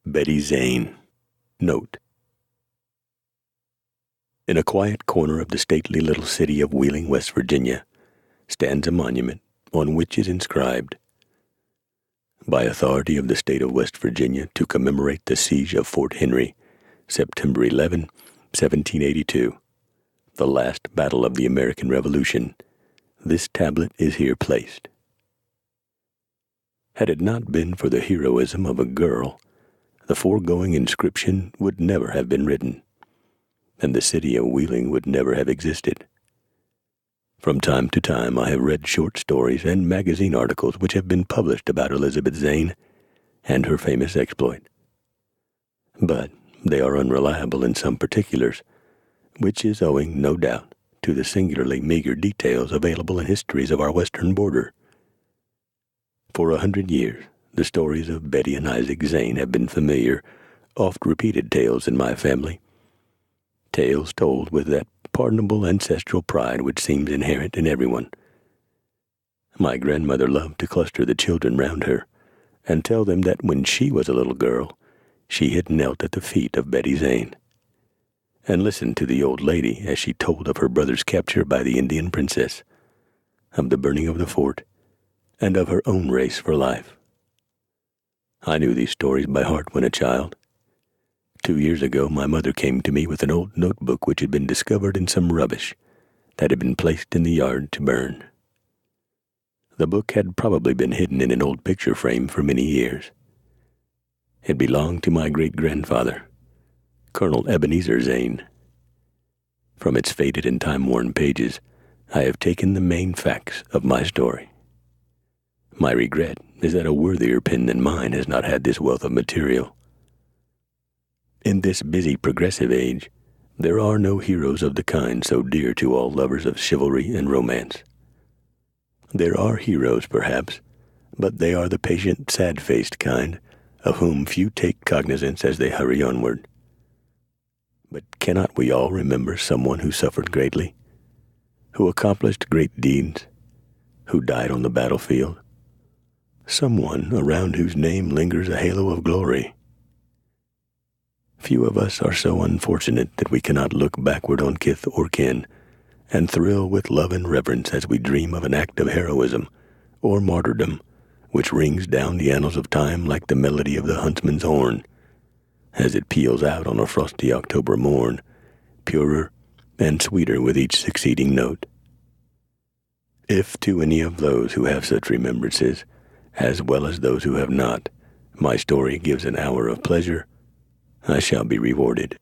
Betty Zane. Note: in a quiet corner of the stately little city of Wheeling, West Virginia, stands a monument on which is inscribed, "By authority of the state of West Virginia to commemorate the siege of Fort Henry, September 11, 1782, the last battle of the American Revolution, this tablet is here placed." Had it not been for the heroism of a girl, the foregoing inscription would never have been written, and the city of Wheeling would never have existed. From time to time I have read short stories and magazine articles which have been published about Elizabeth Zane and her famous exploit. But they are unreliable in some particulars, which is owing, no doubt, to the singularly meager details available in histories of our western border. For 100 years, the stories of Betty and Isaac Zane have been familiar, oft-repeated tales in my family. Tales told with that pardonable ancestral pride which seems inherent in everyone. My grandmother loved to cluster the children round her and tell them that when she was a little girl, she had knelt at the feet of Betty Zane, and listened to the old lady as she told of her brother's capture by the Indian princess, of the burning of the fort, and of her own race for life. I knew these stories by heart when a child. 2 years ago, my mother came to me with an old notebook which had been discovered in some rubbish that had been placed in the yard to burn. The book had probably been hidden in an old picture frame for many years. It belonged to my great-grandfather, Colonel Ebenezer Zane. From its faded and time-worn pages, I have taken the main facts of my story. My regret is that a worthier pen than mine has not had this wealth of material. In this busy progressive age, there are no heroes of the kind so dear to all lovers of chivalry and romance. There are heroes, perhaps, but they are the patient, sad-faced kind, of whom few take cognizance as they hurry onward. But cannot we all remember someone who suffered greatly, who accomplished great deeds, who died on the battlefield? Someone around whose name lingers a halo of glory. Few of us are so unfortunate that we cannot look backward on kith or kin and thrill with love and reverence as we dream of an act of heroism or martyrdom which rings down the annals of time like the melody of the huntsman's horn as it peals out on a frosty October morn, purer and sweeter with each succeeding note. If to any of those who have such remembrances, as well as those who have not, my story gives an hour of pleasure, I shall be rewarded.